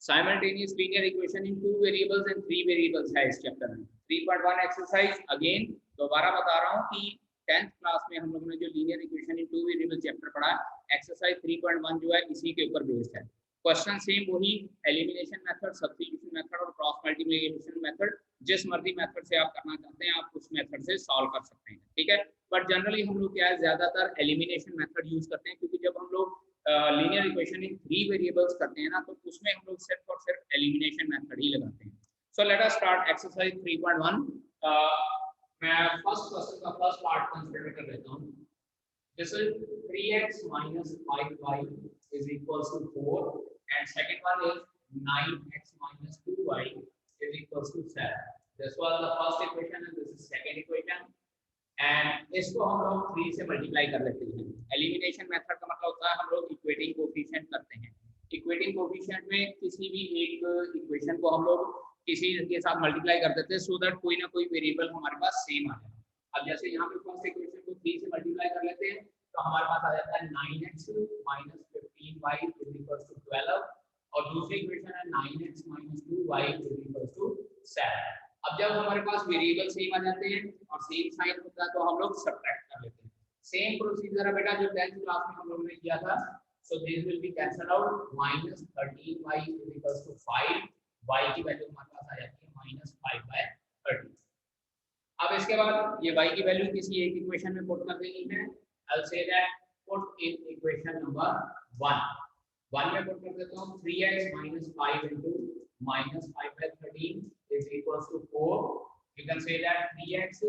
Simultaneous linear equation in 2 variables and 3 variables है इस chapter में। 3.1 एक्सरसाइज अगेन दोबारा बता रहा हूँ कि 10th क्लास में हम लोगों ने जो linear equation in 2 variable chapter पढ़ा, एक्सरसाइज 3.1 जो है इसी के ऊपर बेस्ड है। क्वेश्चन सेम वही, एलिमिनेशन मेथड, सब्स्टिट्यूशन मेथड और क्रॉस मल्टीप्लिकेशन मेथड, जिस मर्जी मेथड से आप करना चाहते हैं आप उस मेथड से सॉल्व कर सकते हैं, ठीक है। बट जनरली हम लोग क्या है, ज्यादातर एलिमिनेशन मेथड यूज करते हैं, क्योंकि जब हम लोग लीनियर इक्वेशन इन 3 वेरिएबल्स करते हैं ना, तो उसमें हम लोग सिर्फ और सिर्फ एलिमिनेशन मेथड ही लगाते हैं। So let us start exercise 3.1। मैं फर्स्ट क्वेश्चन का फर्स्ट पार्ट कंसीडर कर लेता हूं। This is 3x minus 5y is equals to 4, and second one is 9x minus 2y is equals to 7. This was the first equation and this is second equation. And इसको हम लोग 3 से multiply कर लेते हैं। एलिमिनेशन मेथड का मतलब होता है हम लोग इक्वेटिंग कोफिशिएंट करते हैं। इक्वेटिंग कोफिशिएंट में किसी भी एक इक्वेशन को हम लोग किसी के साथ मल्टीप्लाई कर देते हैं, सो दैट कोई ना कोई वेरिएबल हमारे पास सेम आ जाए। अब जैसे यहाँ पे फर्स्ट इक्वेशन को 3 से मल्टीप्लाई कर लेते हैं, तो हमारे पास आ जाता है 9x minus 15y is equals to 12, और दूसरी इक्वेशन है 9x minus 2y is equals to 7। अब जब हमारे पास वेरिएबल सेम आ जाते हैं और सेम साइन होता है, तो हम लोग सब्ट्रैक्ट कर लेते हैं। सेम प्रोसीजर है बेटा जो 10th क्लास में हम लोगों ने किया था। So this will be cancel out, minus 13y is equals to 5, y की वैल्यू हमारे पास आ जाती है minus 5/13। अब इसके बाद ये y की वैल्यू किसी एक इक्वेशन में पुट कर देनी है। I'll say that put in equation number 1 में पुट कर देता हूँ। 3x minus 5 into minus 5/13 is equals to 4. You can say that 3x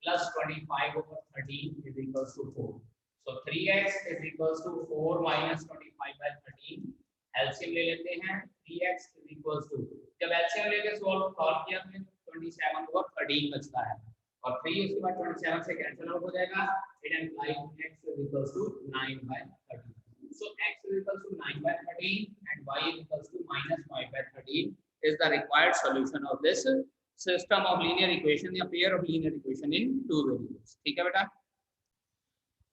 plus 25 over 13 is equals to 4. So 3x is equals to 4 minus 25/13. LCM ले लेते हैं। 3x is equals to, जब LCM लेके solve किया तो 27 over 13 बचता है, और 3 उसके बाद 27 से कैंसिल आउट हो जाएगा। It implies x is equals to 9/13. So x is equals to 9/13 and y is equals to minus 5/13 is the required solution of this system of linear equation या pair of linear equation in 2 variables। ठीक है बेटा।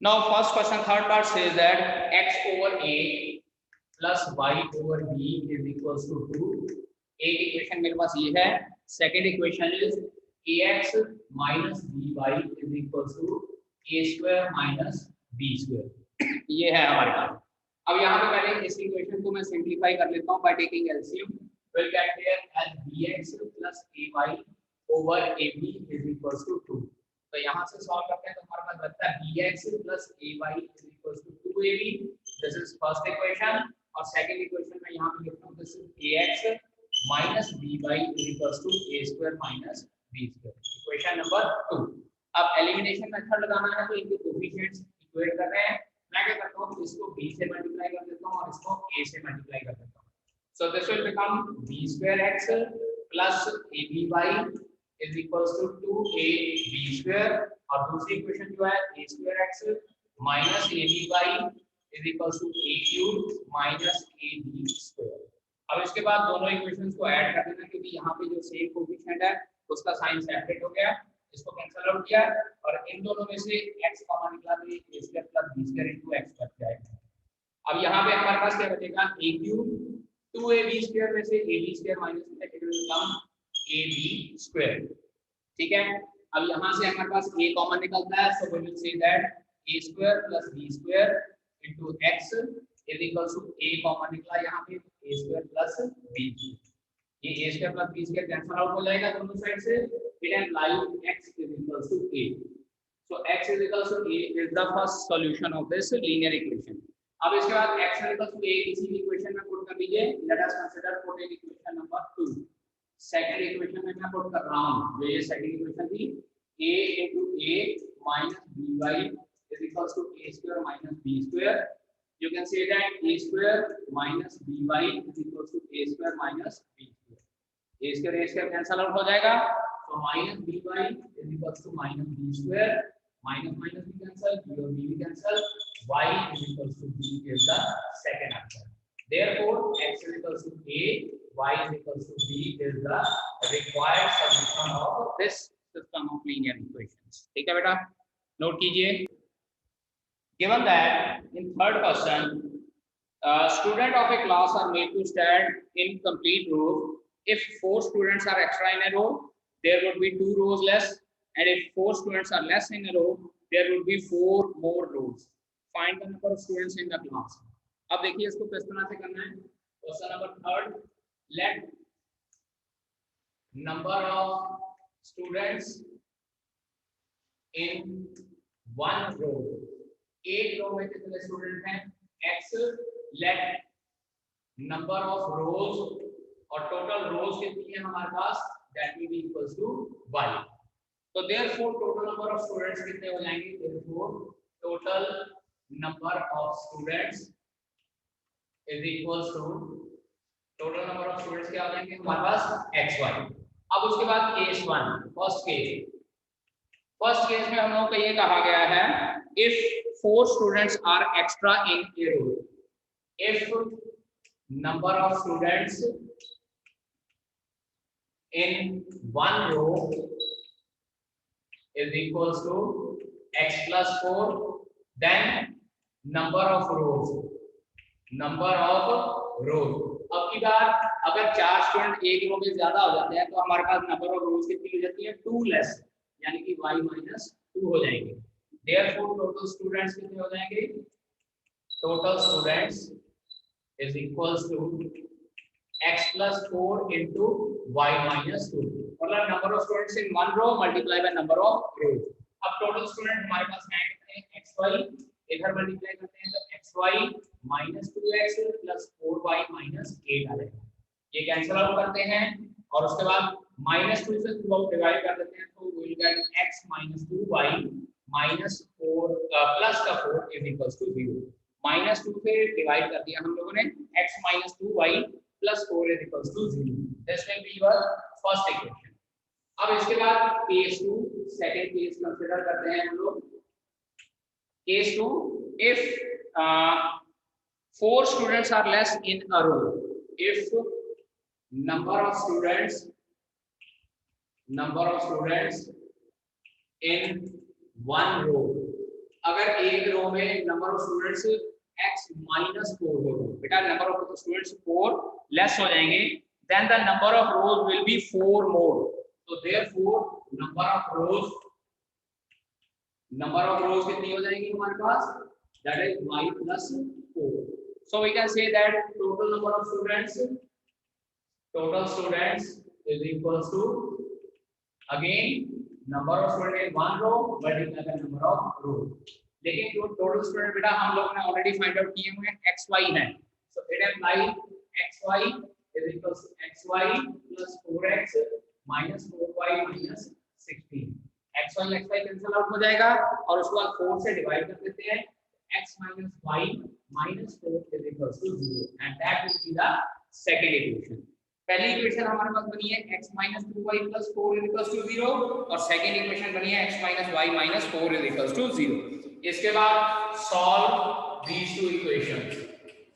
Now first question, third part says that x over a plus y over b is equals to 2. एक equation मेरे पास ये है। Second equation is ax minus by is equals to a square minus b square। ये है हमारे पास। अब यहाँ पे पहले इस इक्वेशन को मैं सिंपलीफाई कर लेता हूँ by taking LCM. Will get here as bx plus ay over ab is equals to 2। तो यहाँ से सॉल्व करते हैं तो हमारे पास बचता है bx plus ay is equals to 2ab। This is first equation. और सेकंड इक्वेशन में यहाँ पे लिखता हूँ this is ax minus by is equals to a square minus b square। Equation number 2। अब एलिमिनेशन मेथड लगाना है तो इनके कोएफिशिएंट्स इक्वेट कर रहे हैं। मैं क्या करता हूं, इसको b से मल्टीप्लाई कर देता हूं और इसको a से मल्टीप्लाई कर देता हूं। So this will become b2x plus aby is equals to 2ab2, और दूसरी इक्वेशन जो है a2x minus aby is equals to a³ minus ab²। अब इसके बाद दोनों इक्वेशंस को ऐड कर देना, क्योंकि यहाँ पे जो सेम कोएफिशिएंट है उसका साइन सेपरेट हो गया, इसको कैंसिल आउट किया और इन दोनों में से x कॉमन निकला तो ये a square plus b square into x बच जाएगा। अब यहाँ पे हमारे पास क्या बचेगा, a³ 2ab स्क्वायर में से ab square minus it will become ab square. ठीक है। अब यहाँ से हमारे पास a कॉमन निकलता है, so we will say that a square plus b square into x is equals to a common निकला यहाँ पे a स्क्वायर प्लस b। ये a square plus b square cancel out हो जाएगा दोनों साइड से। It implies x is equals to a। So x is equals to a is the first solution of this linear equation। अब इसके बाद x is equals to a किसी भी equation में पुट कर दीजिए। Let us consider put in equation number 2। Second equation में मैं पुट कर रहा हूँ, जो ये सेकंड इक्वेशन थी a into a minus by is equals to a square minus b square। You can say that a square minus by is equals to a square minus b square। a square cancel out हो जाएगा, तो minus by is equals to minus b square, minus minus भी cancel, b और b भी cancel, y is equals to b is the second answer। Therefore x is equals to a, y is equals to b is the required solution of this system of linear equations। ठीक है बेटा, note कीजिए। Given that in third question Student of a class are made to stand in complete rows. If 4 students are extra in a row, there would be 2 rows less, and if 4 students are less in a row, there would be 4 more rows. Find the number of students in the class. अब देखिए इसको किस तरह से करना है. Question number 3, let number of students in one row. एक रो में कितने स्टूडेंट हैं? X. Let number of rows और total rows कितनी है हमारे पास? That will be equals to y. तो therefore total number of students कितने हो जाएंगे? Therefore total number of students is equals to total number of students क्या हो जाएंगे हमारे पास? xy. अब उसके बाद केस 1, फर्स्ट केस में हम लोगों को ये कहा गया है if 4 students are extra in a row, if number of students in one row is equals to x plus 4, then number of rows. अब की बार अगर 4 स्टूडेंट एक रो में ज्यादा हो जाते हैं तो हमारे पास नंबर ऑफ रोज कितनी हो जाती है? 2 लेस, यानी कि y minus 2 हो जाएंगे. Therefore total students कितने हो जाएंगे? Total students is equals to x plus 4 into y minus 2. मतलब number of students in one row multiply by number of rows. अब total student हमारे पास है कितने? xy. इधर मल्टीप्लाई करते हैं तो xy minus 2x plus 4y minus 8 आ जाएगा. ये कैंसिल आउट करते हैं और उसके बाद minus 2 से 2 आउट डिवाइड कर देते हैं तो we'll get x minus 2y minus 4 plus का 4 is equals to 0. minus 2 से डिवाइड कर दिया हम लोगों ने, x minus 2y plus 4 is equals to 0. This will be your first equation. अब इसके बाद केस 2, सेकंड केस कंसीडर करते हैं हम लोग. Case 2, if 4 students are less in a row, if number of students in one row, अगर एक रो में number of students x minus 4 हो, बेटा number of students 4 less हो जाएंगे, then the number of rows will be 4 more. So therefore number of rows कितनी हो जाएगी हमारे पास? That is y plus 4. So we can say that total number of students is equals to again number of students in one row multiplied by number of rows. लेकिन जो total student बेटा हम लोग ने already find out किए हुए हैं xy है. So it implies xy is equals to xy plus 4x minus 4y minus 16. xy cancel out हो जाएगा और उसके बाद 4 से डिवाइड कर देते हैं. x minus y minus 4 is equals to 0 and that will be the second equation. पहली इक्वेशन हमारे पास बनी है x minus 2y plus 4 is equals to 0 और सेकंड इक्वेशन बनी है x minus y minus 4 is equals to 0. इसके बाद solve these two equations.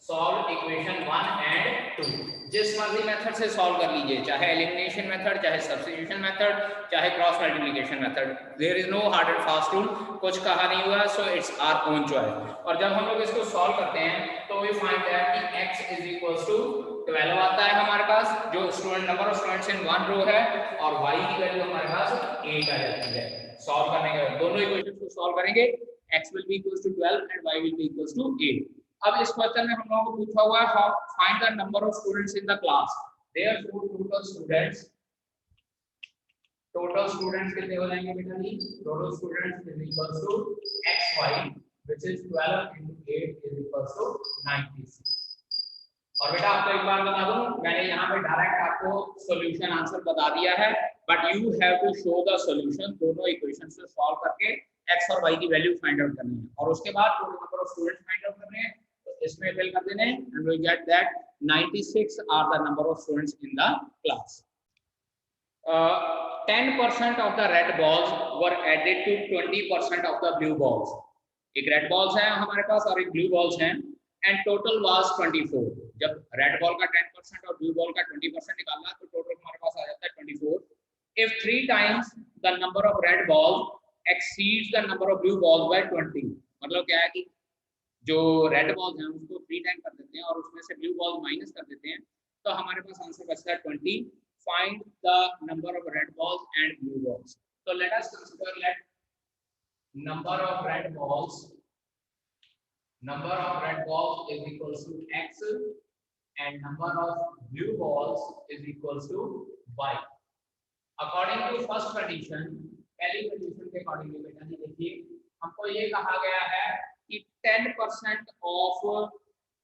Solve equation 1 and 2. जिस मर्जी मेथड से सॉल्व कर लीजिए, चाहे एलिमिनेशन मेथड, चाहे सब्स्टिट्यूशन मेथड, चाहे cross multiplication method. There is no hard and fast rule, कुछ कहा नहीं हुआ. So it's our own choice. और जब हम लोग इसको सॉल्व करते हैं तो वी फाइंड दैट कि x इज इक्वल्स टू 12 आता है हमारे पास, जो student number of students in one row है, और y की वैल्यू हमारे पास 8 आ जाती है. सॉल्व करने के बाद दोनों इक्वेशंस को सॉल्व करेंगे, x will be equals to 12 and y will be equals to 8. अब इस क्वेश्चन में हम लोगों को पूछा हुआ है how find the number of students in the class. Therefore total students कितने हो जाएंगे बेटा जी? Total students is equals to xy which is 12 into 8 is equals to 96. और बेटा आपको एक बात बता दूं, मैंने यहाँ पे डायरेक्ट आपको सॉल्यूशन आंसर बता दिया है, but you have to show the solution. दोनों इक्वेशंस को सॉल्व करके x और y की वैल्यू फाइंड आउट करनी है और उसके बाद total number of students find out करने हैं. इसमें फिल कर देने and we get that 96 are the number of students in the class. 10% of the red balls were added to 20% of the blue balls. एक रेड बॉल्स है हमारे पास और एक ब्लू बॉल्स हैं and total was 24. जब red ball का 10% और blue ball का 20% निकालना तो टोटल हमारे पास आ जाता है 24. If 3 times the number of red balls exceeds the number of blue balls by 20, मतलब क्या है कि जो रेड बॉल्स हैं उसको 3 टाइम कर देते देते हैं और उसमें से ब्लू बॉल माइनस कर देते हैं तो हमारे पास आंसर बचता है 20. Find the number of red balls and blue balls. तो let us consider let number of red balls is equals to x and number of blue balls is equals to y. According to first condition, पहली condition के accordingly बेटा जी देखिए हमको ये कहा गया है कि 10% of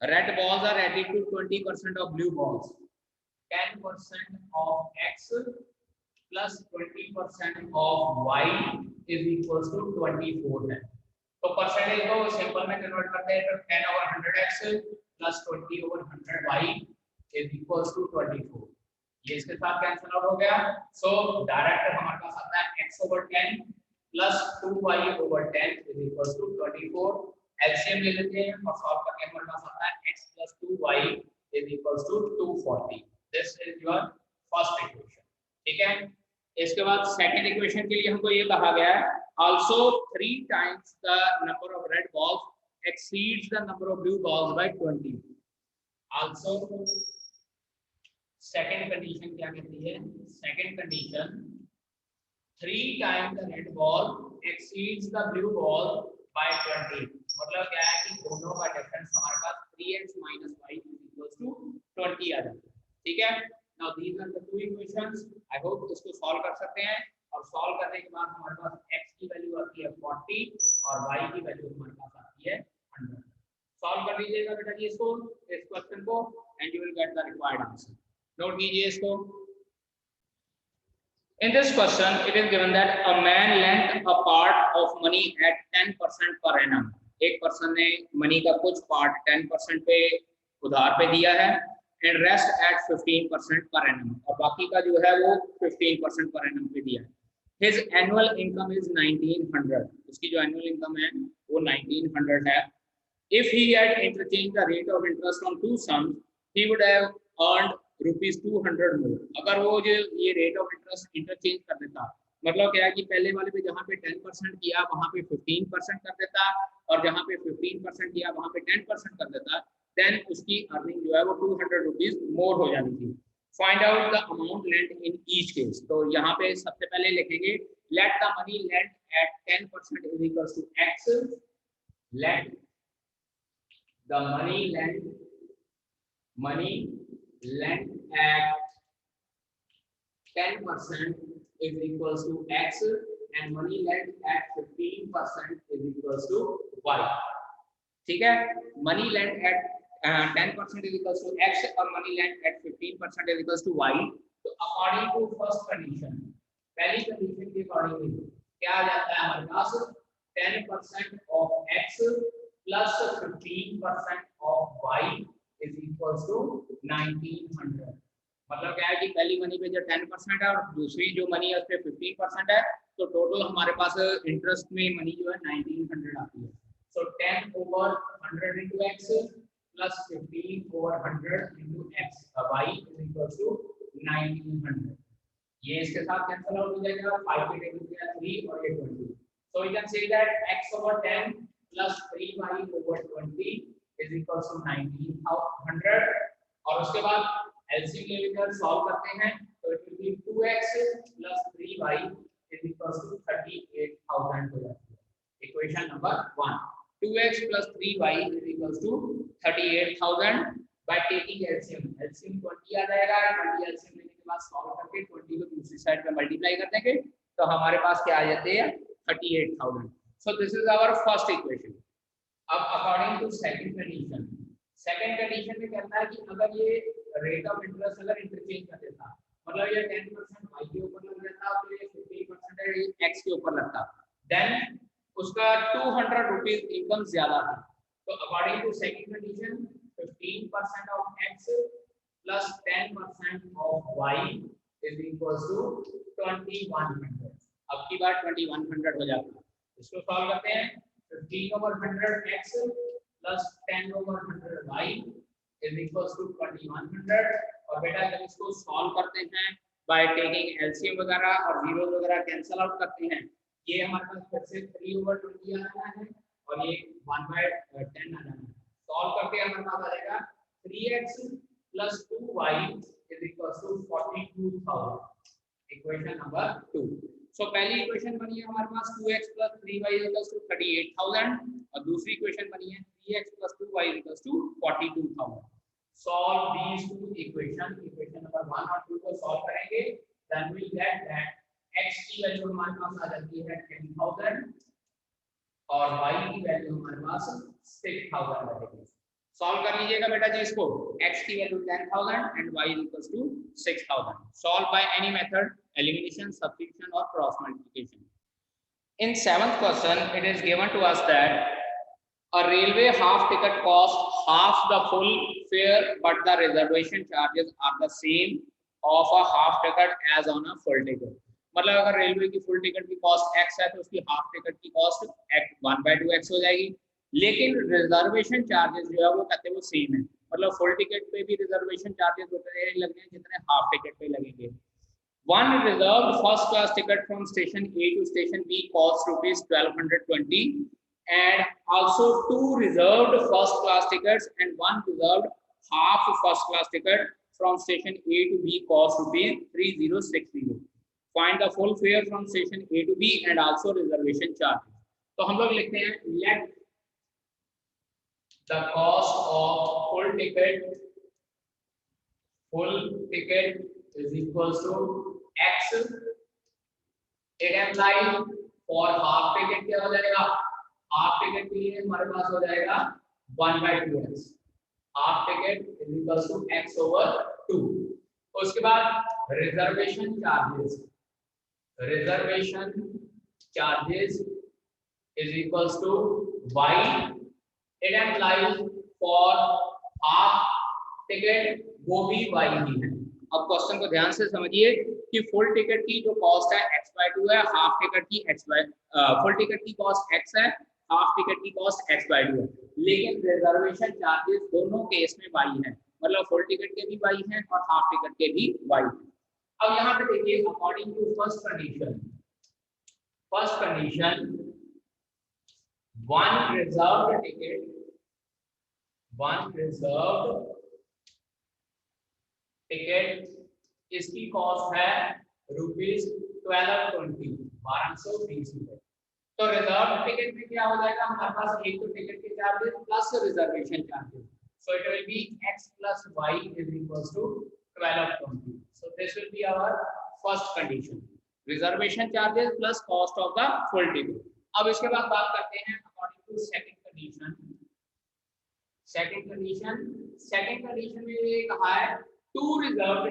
red balls are added to 20% of blue balls. 10% of x plus 20% of y is equals to 24 है. तो परसेंटेज को सिंपल में कन्वर्ट करते हैं तो 10/100x plus 20/100y is equals to 24. ये इसके साथ कैंसिल आउट हो गया. सो डायरेक्ट हमारे पास आता है x/10 plus 2y/10 is equals to 24. LCM ले लेते हैं और सॉल्व करके हमारे पास आता है x plus 2y is equals to 240. This is your first equation. ठीक है. इसके बाद सेकंड इक्वेशन के लिए हमको ये कहा गया है also 3 times the number of red balls exceeds the number of blue balls by 20. Also second condition क्या कहती है? Second condition 3 times the red ball exceeds the blue ball by 20. मतलब क्या है कि दोनों का डिफरेंस हमारे पास 3x minus y is equals to 20 आ जाता है. ठीक है. Now these are the two equations. I hope इसको सॉल्व कर सकते हैं और सॉल्व करने के बाद हमारे पास x की वैल्यू आती है 40 और y की वैल्यू हमारे पास आती है 100. सॉल्व कर लीजिएगा बेटा जी इसको, इस क्वेश्चन को, and you will get the required answer. Note कीजिए इसको. In this question it is given that a man lent a part of money at 10% per annum. एक पर्सन ने मनी का कुछ पार्ट 10% पे उधार पे दिया है and rest at 15% per annum. और बाकी का जो है वो 15% per annum पे दिया है. His annual income is 1900. उसकी जो annual income है वो 1900 है. If he had interchanged the rate of interest on two sums, he would have earned ₹200 more. अगर वो जो ये rate of interest interchange कर देता, मतलब क्या है कि पहले वाले पे जहाँ पे 10% किया वहाँ पे 15% कर देता और जहाँ पे 15% किया वहाँ पे 10% कर देता, then उसकी अर्निंग जो है वो ₹200 मोर हो जानी थी. Find out the amount lent in each case. तो यहाँ पे सबसे पहले लिखेंगे let the money lent at 10% is equals to x. Let the money lent at 10% is equals to x and money lent at 15% is equals to y. ठीक है. Money lent at 10% is equals to x और money lent at 15% is equals to y. तो according to first condition, पहली condition के accordingly क्या आ जाता है हमारे पास 10% of x plus 15% of y is equals to 1900. मतलब क्या है कि पहली मनी पे जो 10% है और दूसरी जो मनी है उस पे 15% है, तो टोटल हमारे पास इंटरेस्ट में मनी जो है 1900 आती है. So 10/100 into x plus 15/100 into x, y is equals to 1900. ये इसके साथ कैंसिल आउट हो जाएगा. 5 के टेबल पे 3 और ये 20. So we can say that x/10 plus 3y/20 is equals to 1900. और उसके बाद एलसीएम ले लेकर सॉल्व करते हैं तो it will B 2x plus 3y is equals to 38,000 हो जाती है. Equation number 1. 2x plus 3y is equals to 38,000 by taking LCM. LCM 20 आ जाएगा. 20 LCM लेने के बाद सॉल्व करके 20 को दूसरी साइड पे मल्टीप्लाई कर देंगे तो हमारे पास क्या आ जाते हैं 38,000. So this is our first equation. अब according to second condition. Second condition में कहता है कि अगर ये रेट ऑफ इंटरेस्ट अगर इंटरचेंज कर देता, मतलब ये 10% y के ऊपर लग जाता तो ये 15% x के ऊपर लगता, देन उसका 200 रुपीस इनकम ज्यादा था. तो according to second condition 15% of x plus 10% of y is equals to 2100. अब की बार 2100 हो जाता. इसको सॉल्व करते हैं. 15/100 x plus 10/100 y is equals to 2100. और बेटा जब इसको सॉल्व करते हैं बाय टेकिंग एलसीएम वगैरह और जीरो वगैरह कैंसिल आउट करते हैं, ये हमारे पास फिर से 3/20 आ जाना है और ये 1/10 आ जाना है. सॉल्व करके हमारे पास आ जाएगा 3x plus 2y is equals to 42,000. Equation number 2। सो पहली इक्वेशन बनी है हमारे पास 2x plus 3y equals to 38,000 और दूसरी इक्वेशन बनी है 3x plus 2y equals to 42,000। Solve these two equation, equation number 1 और 2 को सॉल्व करेंगे, then we will get that x की वैल्यू हमारे पास आ जाती है 10,000 और y की वैल्यू हमारे पास 6,000 बचेगी। सॉल्व कर लीजिएगा बेटा जी इसको, x की value 10,000 and y equals to 6,000। Solve by any method, elimination, substitution or cross multiplication। In 7th question, it is given to us that a railway half ticket costs half the full fare, but the reservation charges are the same of a half ticket as on a full ticket। मतलब अगर railway की full ticket की cost x है तो उसकी half ticket की cost 1/2x हो जाएगी, लेकिन रिजर्वेशन चार्जेस जो है वो कहते हैं वो सेम है। मतलब फुल टिकट पे भी रिजर्वेशन चार्जेस उतने लगने हैं जितने हाफ टिकट पे लगेंगे। One reserved first class ticket from station A to station B costs rupees 1220 and also 2 reserved first class tickets and 1 reserved half first class ticket from station A to B costs rupees 3060। Find the full fare from station A to B and also reservation charges। तो हम लोग लिखते हैं let the cost of full ticket is equals to x। it implies for half ticket क्या हो जाएगा, half ticket के लिए हमारे पास हो जाएगा 1/2x। Half ticket is equals to x over 2। उसके बाद reservation charges is equals to y। it implies for half ticket वो भी y ही है। अब क्वेश्चन को ध्यान से समझिए कि फुल टिकट की जो कॉस्ट है x/2 है, हाफ टिकट की फुल टिकट की कॉस्ट x है, हाफ टिकट की कॉस्ट x/2 है, लेकिन रिजर्वेशन चार्जेस दोनों केस में y है। मतलब फुल टिकट के भी y हैं और हाफ टिकट के भी y हैं। अब यहाँ पे देखिए according to first condition one reserved ticket इसकी कॉस्ट है रुपीज 1220 1220 रुपए। तो रिजर्व टिकट में क्या हो जाएगा हमारे पास, एक तो टिकट के charges plus reservation charges, so it will B x plus y is equals to 1220। so this will be our first condition, reservation charges plus cost of the full ticket। अब इसके बाद बात करते हैं अकॉर्डिंग टू सेकंड कंडीशन में ये कहा है two reserved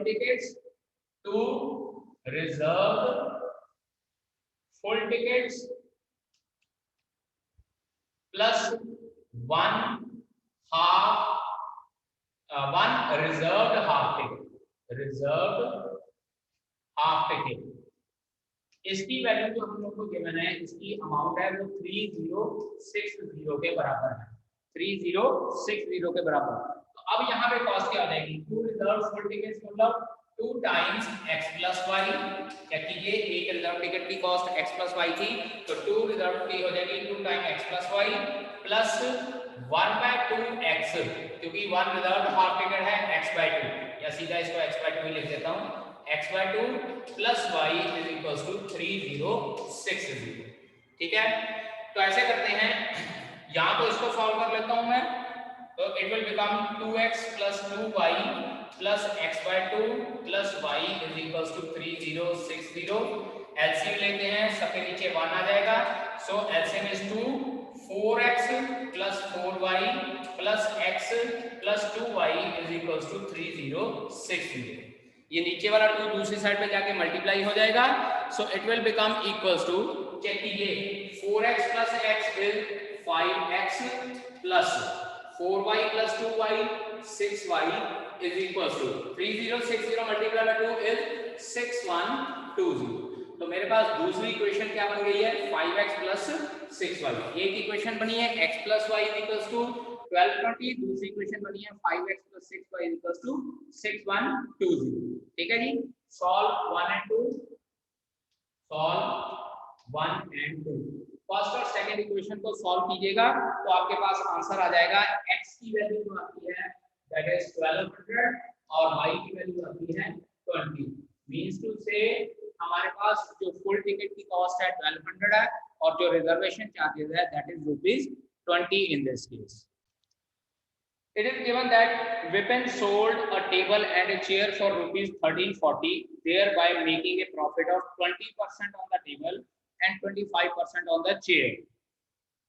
full tickets plus one reserved half ticket। इसकी वैल्यू जो हम लोग को गिवन है, इसकी अमाउंट है वो 3060 के बराबर है, 3060 के बराबर। तो अब यहाँ पे कॉस्ट क्या हो जाएगी, टू रिजर्व फुल टिकट्स मतलब 2 times x plus y। क्या कीजिए, एक रिजर्व टिकट की कॉस्ट x plus y थी, तो 2 रिजर्व की हो जाएगी 2 times x plus y plus 1/2x, क्योंकि 1 रिजर्व हाफ टिकट है x/2, या सीधा इसको x/2 लिख देता हूँ, x/2 plus y is equals to 3060। ठीक है, तो ऐसे करते हैं, यहाँ तो इसको सॉल्व कर लेता हूँ मैं, तो it will become 2x plus 2y plus x/2 plus y is equals to 3060। LCM लेते हैं, सबके नीचे 1 आ जाएगा, सो LCM is 2 4x plus 4y plus x plus 2y is equals to 3060। ये नीचे वाला 2 दूसरी साइड पे जाके मल्टीप्लाई हो जाएगा, so it will become equals to, check कीजिए, 4x plus x is 5x plus 4y plus 2y 6y is equals to 3060 multiplied by 2 is 6120। तो मेरे पास दूसरी इक्वेशन क्या बन गई है, 5x plus 6y। एक इक्वेशन बनी है x plus y is equals to 1220, दूसरी इक्वेशन बनी है 5x plus 6y is equals to 6120। ठीक है जी, solve 1 and 2, solve 1 and 2। First और सेकंड इक्वेशन को सॉल्व कीजिएगा तो आपके पास आंसर आ जाएगा। x की वैल्यू जो आती है दैट इज 1200 और y की वैल्यू आती है 20। मींस टू से हमारे पास जो फुल टिकट की कॉस्ट है 1200 है और जो रिजर्वेशन चार्जेस है that is ₹20 in this case. It is given that Vipin sold a table and a chair for ₹1340, thereby making a profit of 20% on the table and 25% on the chair.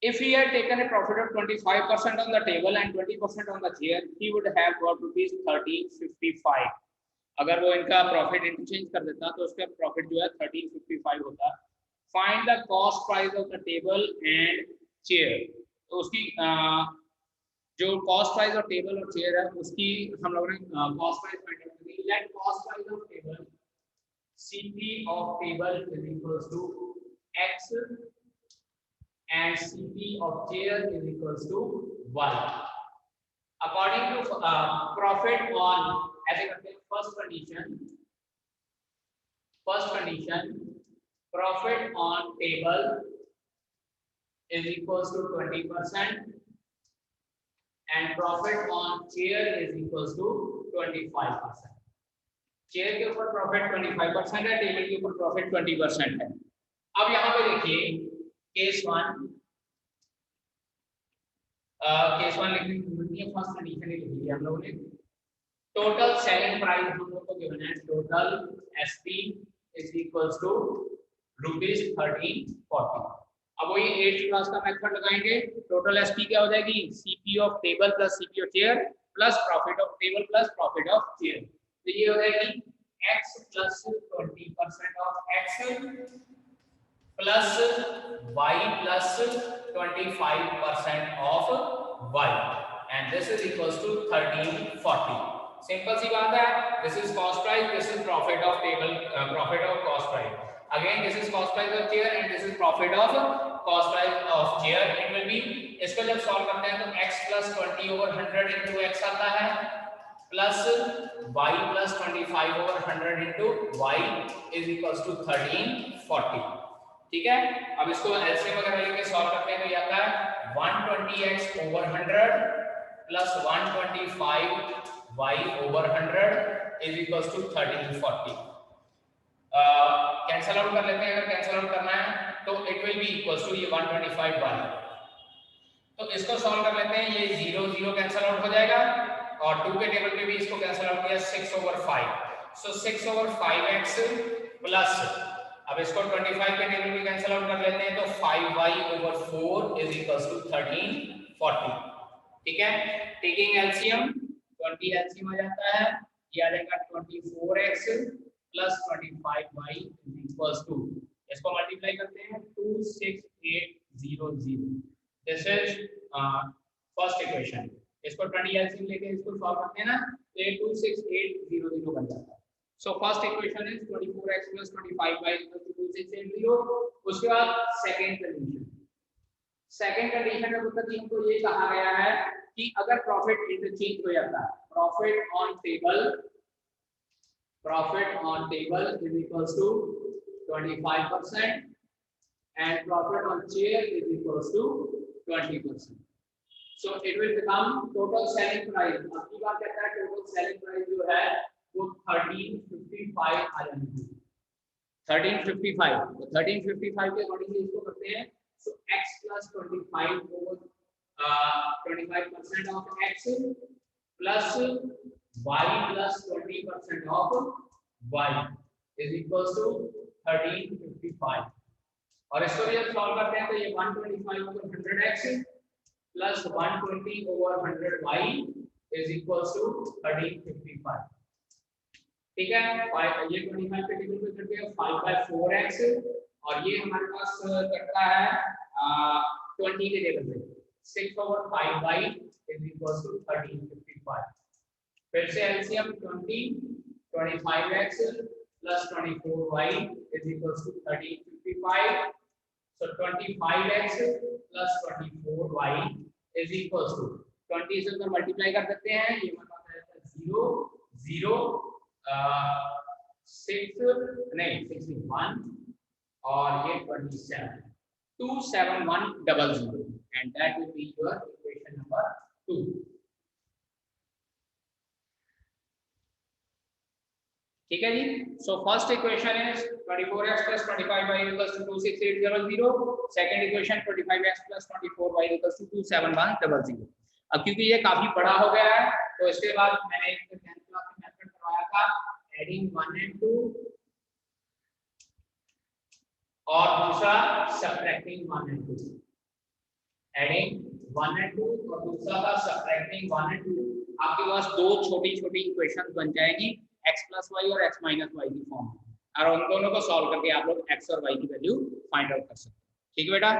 If he had taken a profit of 25% on the table and 20% on the chair, he would have got ₹1355. अगर वो इनका profit interchange कर देता तो उसका profit जो है 1355 होता। Find the cost price of the table and chair. तो उसकी जो कॉस्ट प्राइस और टेबल और चेयर है उसकी हम लोगों ने कॉस्ट प्राइस फाइंड आउट की। Let cost price of table CP of table is equals to X and CP of chair is equals to Y. According to profit on, ऐसे करते हैं, first condition profit on table is equals to 20% and profit on chair is equals to 25%. Chair के ऊपर profit 25% है, table के ऊपर profit 20% है। अब यहाँ पे देखिए केस वन लिखने की जरूरत नहीं है, फर्स्ट कंडीशन ही लिख ली हम लोगों ने। टोटल सेलिंग प्राइस हम लोग को गिवन है, total SP is equals to ₹1340। अब वही 8th क्लास का मेथड लगाएंगे। टोटल SP क्या हो जाएगी, CP of table plus CP of chair plus profit of table plus profit of chair. तो ये हो जाएगी X plus 20% of X plus Y plus 25% of Y and this is equals to 1340। Simple सी बात है, this is cost price, this is profit of table, profit of cost price, again this is cost price of chair and this is profit of cost price of chair। it will be, इसको जब solve करते हैं तो x plus 20/100 into x आता है plus y plus 25/100 into y is equals to 1340। ठीक है, अब इसको एलसीएम वगैरह लेके सॉल्व करते हैं तो ये आता है 120x/100 plus 125y/100 is equals to 1340। Cancel out कर लेते हैं, अगर कैंसिल आउट करना है तो it will be equals to ये 125y। तो इसको सॉल्व कर लेते हैं, ये 0 0 कैंसिल आउट हो जाएगा और 2 के टेबल पे भी इसको कैंसिल आउट किया 6/5। सो 6/5x प्लस, अब इसको 25 के टेबल पे कैंसिल आउट कर लेते हैं तो 5y/4 इज इक्वल्स टू 1340। ठीक है, टेकिंग एलसीएम 20 एलसीएम आ जाता है, ये आ जाएगा 24x plus 25y is equals to, इसको मल्टीप्लाई करते हैं 26800। This is first equation. इसको 20 एलसीएम लेके इसको सॉल्व करते हैं ना तो ये 26800 बन जाता है। So first equation is 24x plus 25y equals to 2680। उसके बाद सेकंड कंडीशन में मतलब कि हमको ये कहा गया है कि अगर प्रॉफिट इंटरचेंज हो जाता है, profit on table is equals to 25% and profit on chair is equals to 20%। So it will become total selling price। अब की बात करता है टोटल सेलिंग प्राइस जो है वो 1355 आ जाएगी। 1355, तो 1355 के अकॉर्डिंग इसको करते हैं। सो x plus 25 over 25% of x plus y plus 20% of y is equals to 1355। और इसको भी जब सॉल्व करते हैं तो ये 125 over 100x plus 120 over 100y is equals to 1355। ठीक है, ये 25 के टेबल पे करते हैं 5/4x और ये हमारे पास करता है 20 के टेबल पे 6/5y is equals to 1355। फिर से LCM 25x plus 24y is equals to 1355। So 25x plus 24y is equals to 20 से अगर मल्टीप्लाई कर देते हैं ये मतलब है 0 0 61 और ये 27 27100 and that will be your equation number 2। ठीक है जी। So first equation is 24x + 25y = 26800। Second equation 25x + 24y = 27100। अब क्योंकि ये काफी बड़ा हो गया है तो इसके बाद मैंने 10th क्लास में मेथड करवाया था एडिंग 1 and 2 और दूसरा सबट्रैक्टिंग 1 and 2। एडिंग 1 and 2 और दूसरा था सबट्रैक्टिंग 1 and 2। आपके पास दो छोटी छोटी इक्वेशंस बन जाएंगी x + y और x - y की फॉर्म, और उन दोनों को सॉल्व करके आप लोग x और y की वैल्यू फाइंड आउट कर सकते हैं। ठीक है बेटा।